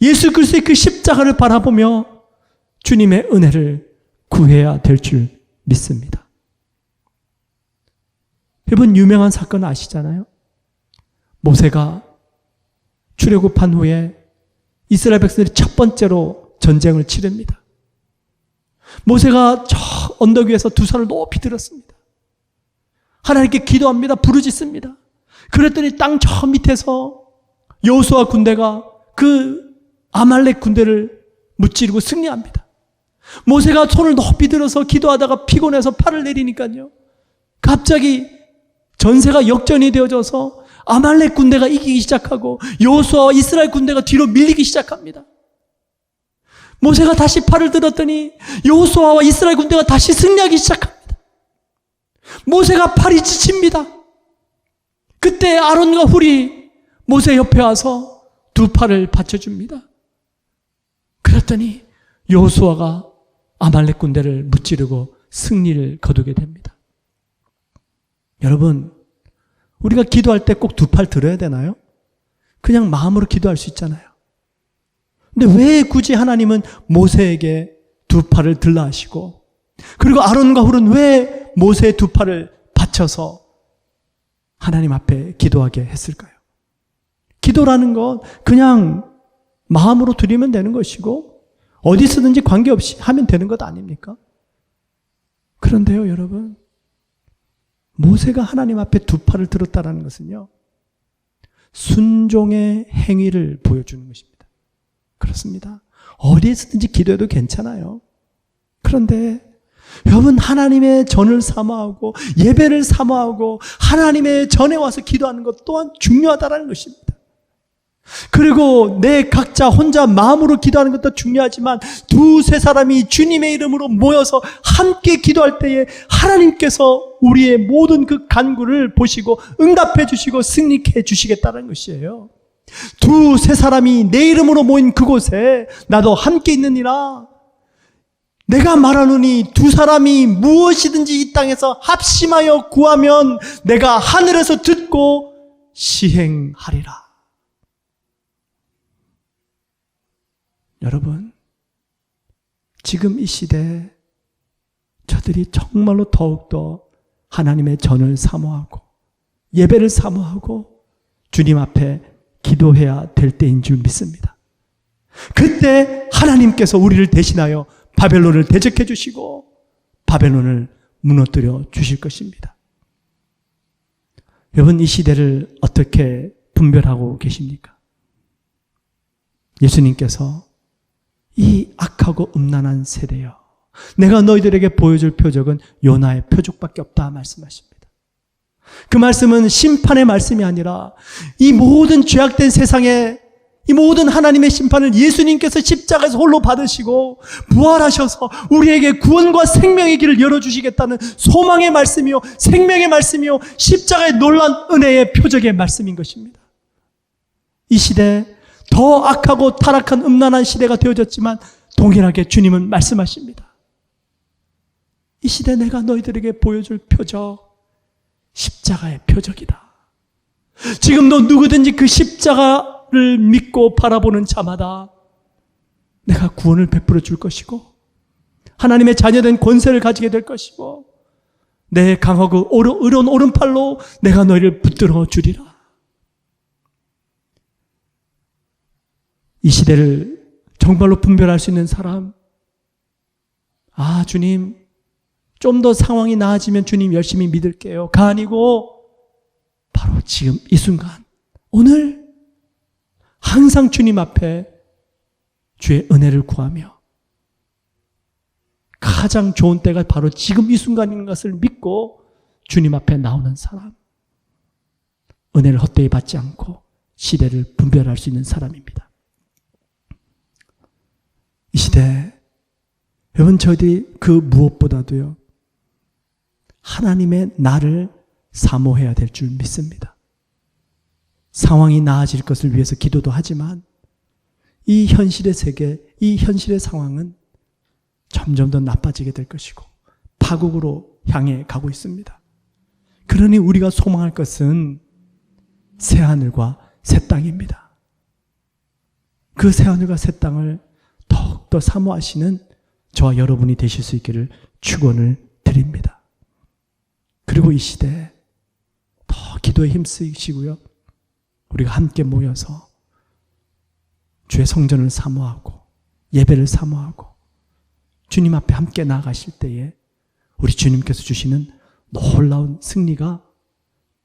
예수 그리스도의 그 십자가를 바라보며 주님의 은혜를 구해야 될 줄 믿습니다. 여러분, 유명한 사건 아시잖아요? 모세가 출애굽한 후에 이스라엘 백성들이 첫 번째로 전쟁을 치릅니다. 모세가 저 언덕 위에서 두 손을 높이 들었습니다. 하나님께 기도합니다. 부르짖습니다. 그랬더니 땅 저 밑에서 여호수아 군대가 그 아말렉 군대를 무찌르고 승리합니다. 모세가 손을 높이 들어서 기도하다가 피곤해서 팔을 내리니까요, 갑자기 전세가 역전이 되어져서 아말렉 군대가 이기기 시작하고 여호수아와 이스라엘 군대가 뒤로 밀리기 시작합니다. 모세가 다시 팔을 들었더니 여호수아와 이스라엘 군대가 다시 승리하기 시작합니다. 모세가 팔이 지칩니다. 그때 아론과 훌이 모세 옆에 와서 두 팔을 받쳐줍니다. 그랬더니 여호수아가 아말렉 군대를 무찌르고 승리를 거두게 됩니다. 여러분, 우리가 기도할 때 꼭 두 팔 들어야 되나요? 그냥 마음으로 기도할 수 있잖아요. 근데 왜 굳이 하나님은 모세에게 두 팔을 들라 하시고, 그리고 아론과 훌은 왜 모세의 두 팔을 받쳐서 하나님 앞에 기도하게 했을까요? 기도라는 건 그냥 마음으로 드리면 되는 것이고 어디서든지 관계없이 하면 되는 것 아닙니까? 그런데요, 여러분, 모세가 하나님 앞에 두 팔을 들었다는 것은요, 순종의 행위를 보여주는 것입니다. 그렇습니다. 어디에서든지 기도해도 괜찮아요. 그런데 여러분, 하나님의 전을 사모하고 예배를 사모하고 하나님의 전에 와서 기도하는 것 또한 중요하다는 것입니다. 그리고 내 각자 혼자 마음으로 기도하는 것도 중요하지만 두세 사람이 주님의 이름으로 모여서 함께 기도할 때에 하나님께서 우리의 모든 그 간구를 보시고 응답해 주시고 승리케 해 주시겠다는 것이에요. 두세 사람이 내 이름으로 모인 그곳에 나도 함께 있느니라. 내가 말하노니 두 사람이 무엇이든지 이 땅에서 합심하여 구하면 내가 하늘에서 듣고 시행하리라. 여러분, 지금 이 시대에 저들이 정말로 더욱더 하나님의 전을 사모하고 예배를 사모하고 주님 앞에 기도해야 될 때인 줄 믿습니다. 그때 하나님께서 우리를 대신하여 바벨론을 대적해 주시고 바벨론을 무너뜨려 주실 것입니다. 여러분, 이 시대를 어떻게 분별하고 계십니까? 예수님께서 이 악하고 음란한 세대여, 내가 너희들에게 보여줄 표적은 요나의 표적밖에 없다 말씀하십니다. 그 말씀은 심판의 말씀이 아니라 이 모든 죄악된 세상에 이 모든 하나님의 심판을 예수님께서 십자가에서 홀로 받으시고 부활하셔서 우리에게 구원과 생명의 길을 열어주시겠다는 소망의 말씀이요, 생명의 말씀이요, 십자가의 놀라운 은혜의 표적의 말씀인 것입니다. 이 시대, 더 악하고 타락한 음란한 시대가 되어졌지만 동일하게 주님은 말씀하십니다. 이 시대 내가 너희들에게 보여줄 표적, 십자가의 표적이다. 지금도 누구든지 그 십자가를 믿고 바라보는 자마다 내가 구원을 베풀어 줄 것이고 하나님의 자녀된 권세를 가지게 될 것이고 내 강하고 의로운 오른팔로 내가 너희를 붙들어 주리라. 이 시대를 정말로 분별할 수 있는 사람, 아, 주님, 좀 더 상황이 나아지면 주님 열심히 믿을게요.가 아니고 바로 지금 이 순간, 오늘 항상 주님 앞에 주의 은혜를 구하며 가장 좋은 때가 바로 지금 이 순간인 것을 믿고 주님 앞에 나오는 사람, 은혜를 헛되이 받지 않고 시대를 분별할 수 있는 사람입니다. 이 시대, 여러분, 저희들이 그 무엇보다도요, 하나님의 나를 사모해야 될 줄 믿습니다. 상황이 나아질 것을 위해서 기도도 하지만 이 현실의 세계, 이 현실의 상황은 점점 더 나빠지게 될 것이고 파국으로 향해 가고 있습니다. 그러니 우리가 소망할 것은 새하늘과 새 땅입니다. 그 새하늘과 새 땅을 더욱더 사모하시는 저와 여러분이 되실 수 있기를 축원을 드립니다. 그리고 이 시대에 더 기도에 힘쓰시고요, 우리가 함께 모여서 주의 성전을 사모하고 예배를 사모하고 주님 앞에 함께 나아가실 때에 우리 주님께서 주시는 놀라운 승리가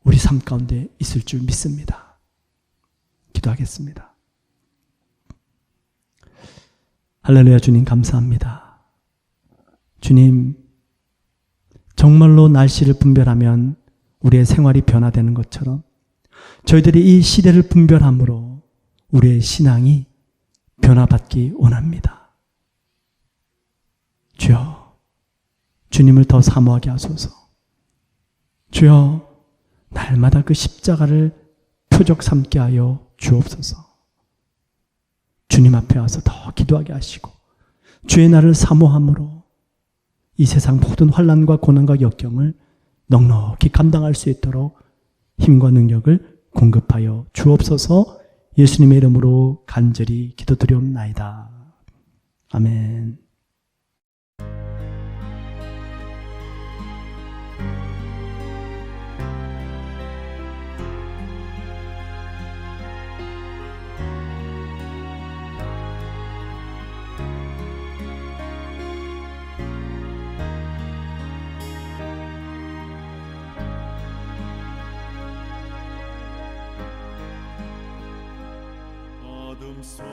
우리 삶 가운데 있을 줄 믿습니다. 기도하겠습니다. 할렐루야. 주님 감사합니다. 주님, 정말로 날씨를 분별하면 우리의 생활이 변화되는 것처럼 저희들이 이 시대를 분별함으로 우리의 신앙이 변화받기 원합니다. 주여, 주님을 더 사모하게 하소서. 주여, 날마다 그 십자가를 표적 삼게 하여 주옵소서. 주님 앞에 와서 더 기도하게 하시고 주의 날을 사모함으로 이 세상 모든 환난과 고난과 역경을 넉넉히 감당할 수 있도록 힘과 능력을 공급하여 주옵소서. 예수님의 이름으로 간절히 기도드리옵나이다. 아멘. 어둠 속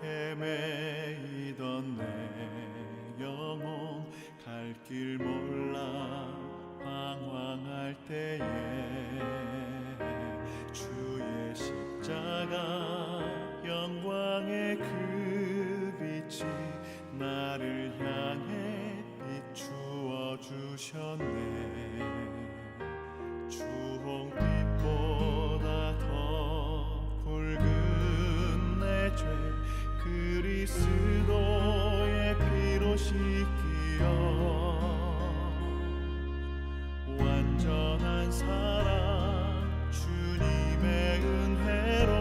헤매이던 내 영혼 갈 길 몰라 방황할 때에 주의 십자가 영광의 그 빛이 나를 향해 비추어 주셨네. 주홍빛보다 더 붉은 내 죄 그리스도의 피로 씻기어 완전한 사랑 주님의 은혜로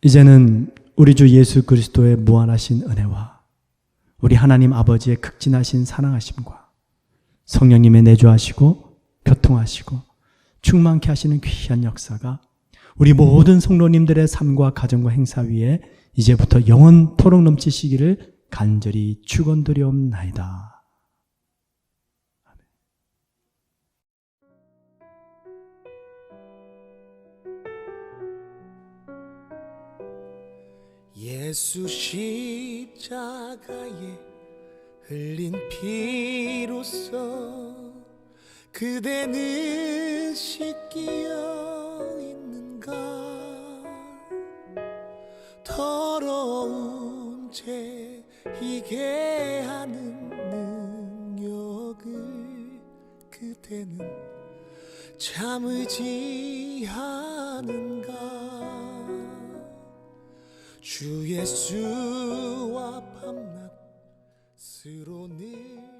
이제는 우리 주 예수 그리스도의 무한하신 은혜와 우리 하나님 아버지의 극진하신 사랑하심과 성령님의 내주하시고 교통하시고 충만케 하시는 귀한 역사가 우리 모든 성도님들의 삶과 가정과 행사 위에 이제부터 영원토록 넘치시기를 간절히 축원드리옵나이다. 예수 십자가에 흘린 피로써 그대는 씻기어 있는가. 더러운 죄 이게 하는 능력을 그대는 참으지 않은가. 주 예수와 밤낮 스로 늘